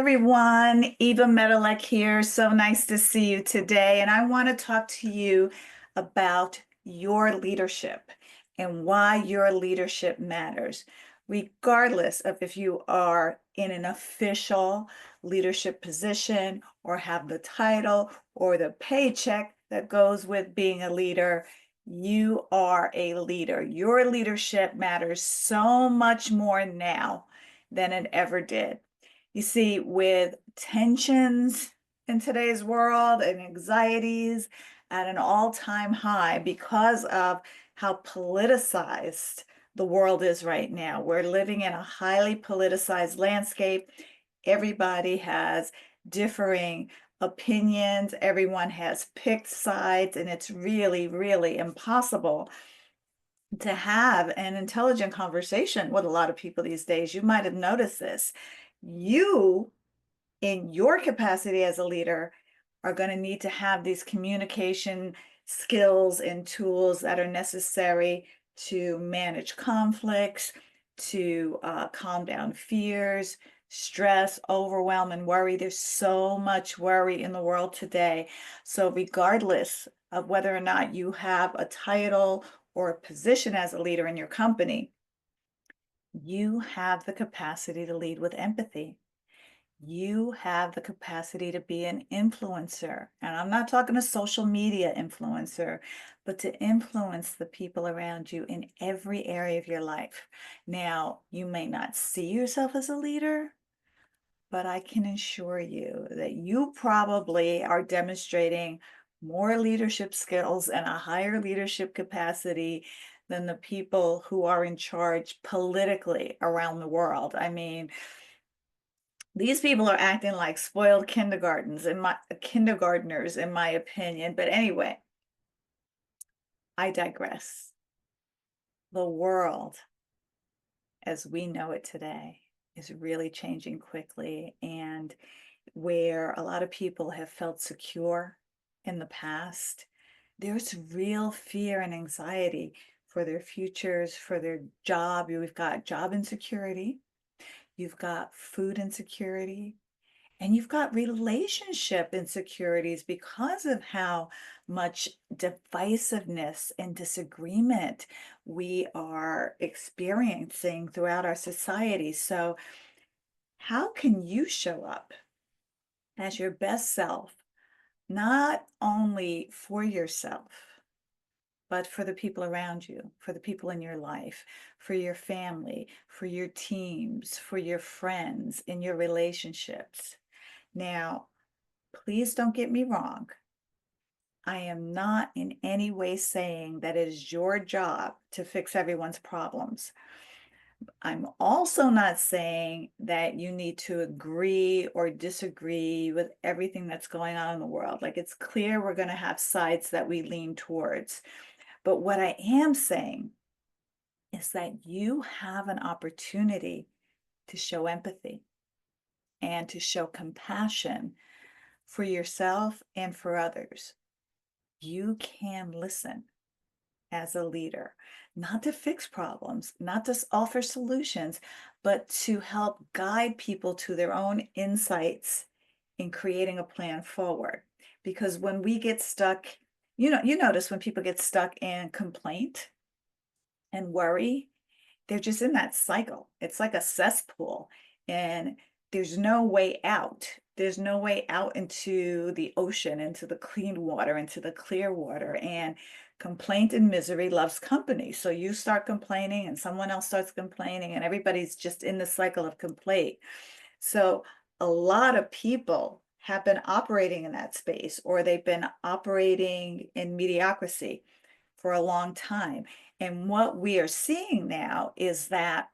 everyone. Eva Medilek here. So nice to see you today. And I want to talk to you about your leadership and why your leadership matters, regardless of if you are in an official leadership position or have the title or the paycheck that goes with being a leader. You are a leader. Your leadership matters so much more now than it ever did. You see, with tensions in today's world and anxieties at an all-time high because of how politicized the world is right now. We're living in a highly politicized landscape. Everybody has differing opinions. Everyone has picked sides, and it's really, really impossible to have an intelligent conversation with a lot of people these days. You might have noticed this. You, in your capacity as a leader, are going to need to have these communication skills and tools that are necessary to manage conflicts, to calm down fears, stress, overwhelm, and worry. There's so much worry in the world today. So regardless of whether or not you have a title or a position as a leader in your company, you have the capacity to lead with empathy. You have the capacity to be an influencer. And I'm not talking a social media influencer, but to influence the people around you in every area of your life. Now, you may not see yourself as a leader, but I can assure you that you probably are demonstrating more leadership skills and a higher leadership capacity than the people who are in charge politically around the world. I mean, these people are acting like spoiled kindergartners, in my opinion. But anyway, I digress. The world, as we know it today, is really changing quickly, and where a lot of people have felt secure in the past, there's real fear and anxiety for their futures, for their job. We've got job insecurity, you've got food insecurity, and you've got relationship insecurities because of how much divisiveness and disagreement we are experiencing throughout our society. So, how can you show up as your best self, not only for yourself, but for the people around you, for the people in your life, for your family, for your teams, for your friends, in your relationships? Now, please don't get me wrong. I am not in any way saying that it is your job to fix everyone's problems. I'm also not saying that you need to agree or disagree with everything that's going on in the world. Like, it's clear we're going to have sides that we lean towards. But what I am saying is that you have an opportunity to show empathy and to show compassion for yourself and for others. You can listen as a leader, not to fix problems, not to offer solutions, but to help guide people to their own insights in creating a plan forward. Because when we get stuck, you notice when people get stuck in complaint and worry, they're just in that cycle. It's like a cesspool, and there's no way out. There's no way out into the ocean, into the clean water, into the clear water. And complaint and misery loves company. So you start complaining and someone else starts complaining, and everybody's just in the cycle of complaint. So a lot of people have been operating in that space, or they've been operating in mediocrity for a long time. And what we are seeing now is that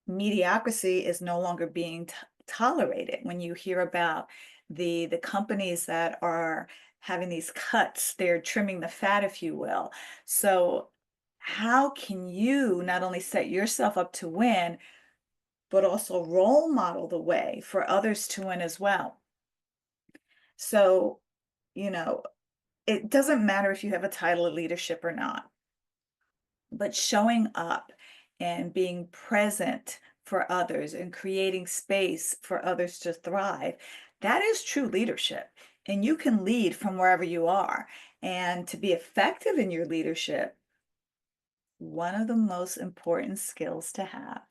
mediocrity is no longer being tolerated. When you hear about the companies that are having these cuts, they're trimming the fat, if you will. So how can you not only set yourself up to win, but also role model the way for others to win as well? So, you know, it doesn't matter if you have a title of leadership or not, but showing up and being present for others and creating space for others to thrive. That is true leadership. And you can lead from wherever you are. And to be effective in your leadership, one of the most important skills to have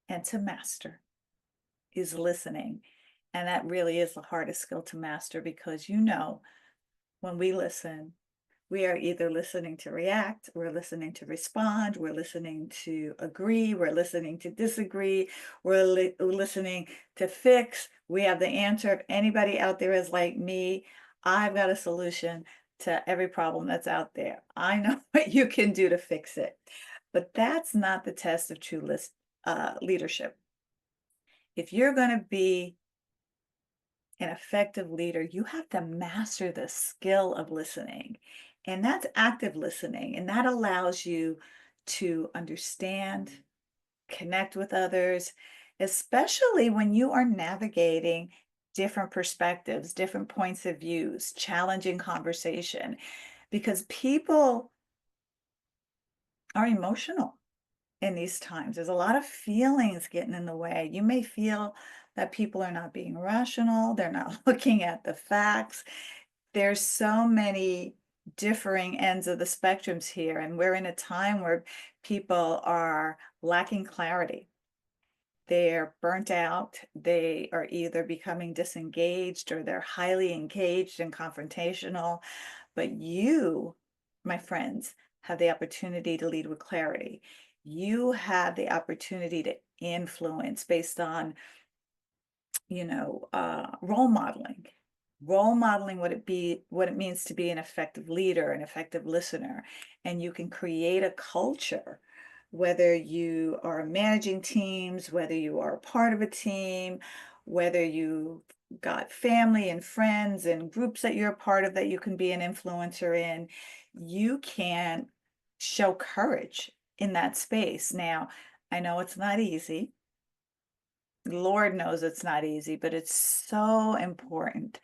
and to master is listening. And that really is the hardest skill to master because when we listen, we are either listening to react, we're listening to respond, we're listening to agree, we're listening to disagree, we're listening to fix. We have the answer. If anybody out there is like me, I've got a solution to every problem that's out there. I know what you can do to fix it. But that's not the test of true leadership. If you're going to be an effective leader, you have to master the skill of listening. And that's active listening. And that allows you to understand, connect with others, especially when you are navigating different perspectives, different points of views, challenging conversation, because people are emotional in these times. There's a lot of feelings getting in the way. You may feel that people are not being rational, they're not looking at the facts. There's so many differing ends of the spectrums here, and we're in a time where people are lacking clarity. They're burnt out, they are either becoming disengaged or they're highly engaged and confrontational. But you, my friends, have the opportunity to lead with clarity. You have the opportunity to influence based on, role modeling what it means to be an effective leader, an effective listener. And you can create a culture, whether you are managing teams, whether you are a part of a team, whether you got family and friends and groups that you're a part of that you can be an influencer in, you can show courage in that space. Now, I know it's not easy. Lord knows it's not easy, but it's so important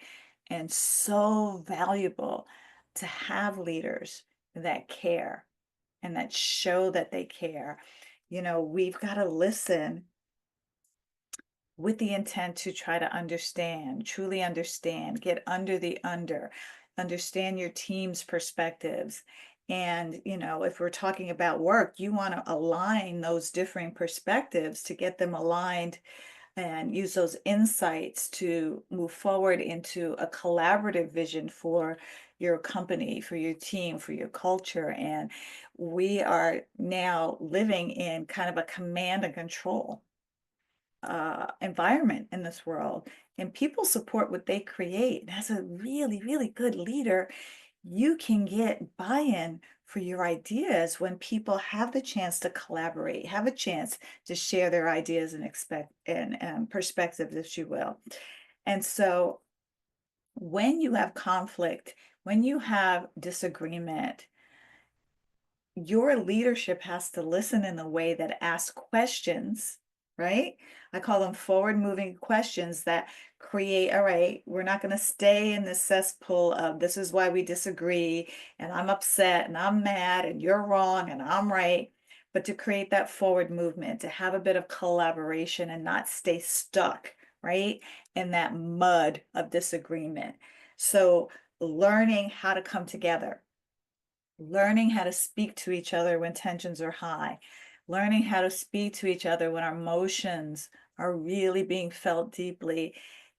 and so valuable to have leaders that care and that show that they care. We've got to listen with the intent to try to understand, truly understand, get understand your team's perspectives. And, if we're talking about work, you want to align those differing perspectives to get them aligned and use those insights to move forward into a collaborative vision for your company, for your team, for your culture. And we are now living in kind of a command and control environment in this world, and people support what they create. And as a really, really good leader, you can get buy-in for your ideas when people have the chance to collaborate, have a chance to share their ideas and expect and perspectives, if you will. And so when you have conflict, when you have disagreement, your leadership has to listen in a way that asks questions, right? I call them forward moving questions that create, all right, we're not going to stay in this cesspool of this is why we disagree, and I'm upset and I'm mad and you're wrong and I'm right, but to create that forward movement, to have a bit of collaboration and not stay stuck, right, in that mud of disagreement. So learning how to come together, learning how to speak to each other when tensions are high, learning how to speak to each other when our emotions are really being felt deeply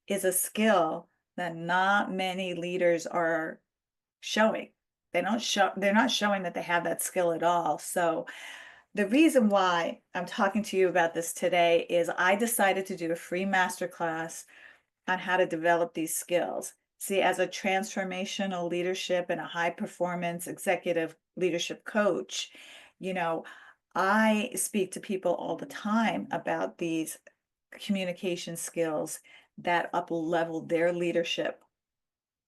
is a skill that not many leaders are showing. They're not showing that they have that skill at all. So the reason why I'm talking to you about this today is I decided to do a free masterclass on how to develop these skills. See, as a transformational leadership and a high performance executive leadership coach, you know, I speak to people all the time about these communication skills that up level their leadership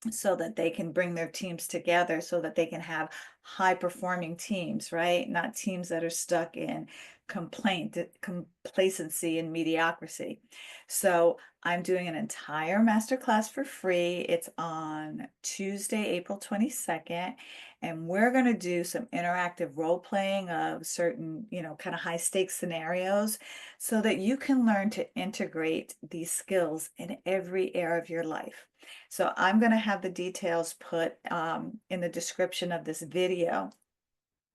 so that they can bring their teams together so that they can have high performing teams, right? Not teams that are stuck in complacency and mediocrity. So I'm doing an entire masterclass for free. It's on Tuesday, April 22nd, and we're going to do some interactive role playing of certain, kind of high stakes scenarios so that you can learn to integrate these skills in every area of your life. So I'm going to have the details put in the description of this video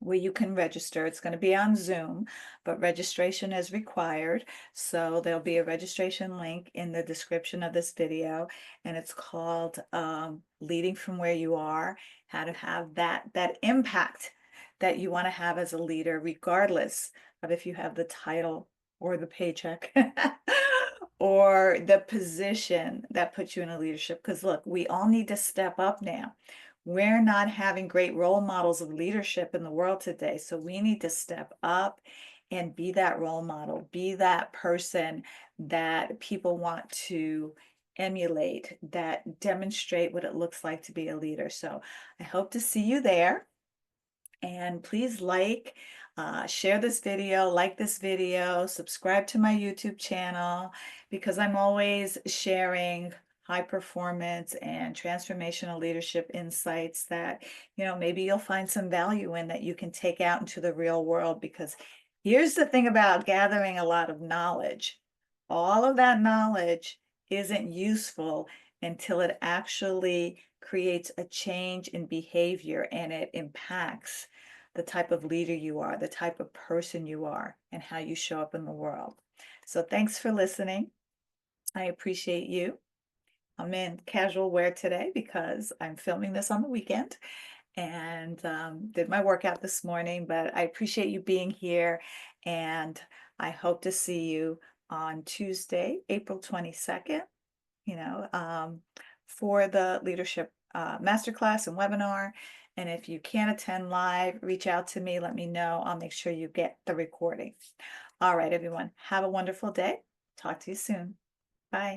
where you can register. It's going to be on Zoom, but registration is required. So there'll be a registration link in the description of this video, and it's called Leading from Where You Are, how to have that impact that you want to have as a leader, regardless of if you have the title or the paycheck or the position that puts you in a leadership. Because look, we all need to step up now. We're not having great role models of leadership in the world today. So we need to step up and be that role model, be that person that people want to emulate, that demonstrate what it looks like to be a leader. So I hope to see you there. And please share this video, like this video, subscribe to my YouTube channel, because I'm always sharing high performance and transformational leadership insights that, maybe you'll find some value in that you can take out into the real world. Because here's the thing about gathering a lot of knowledge. All of that knowledge isn't useful until it actually creates a change in behavior and it impacts the type of leader you are, the type of person you are, and how you show up in the world. So thanks for listening. I appreciate you. I'm in casual wear today because I'm filming this on the weekend and did my workout this morning, but I appreciate you being here, and I hope to see you on Tuesday, April 22nd, you know, um, for the leadership masterclass and webinar. And if you can't attend live, reach out to me, let me know. I'll make sure you get the recording. All right, everyone, have a wonderful day. Talk to you soon. Bye.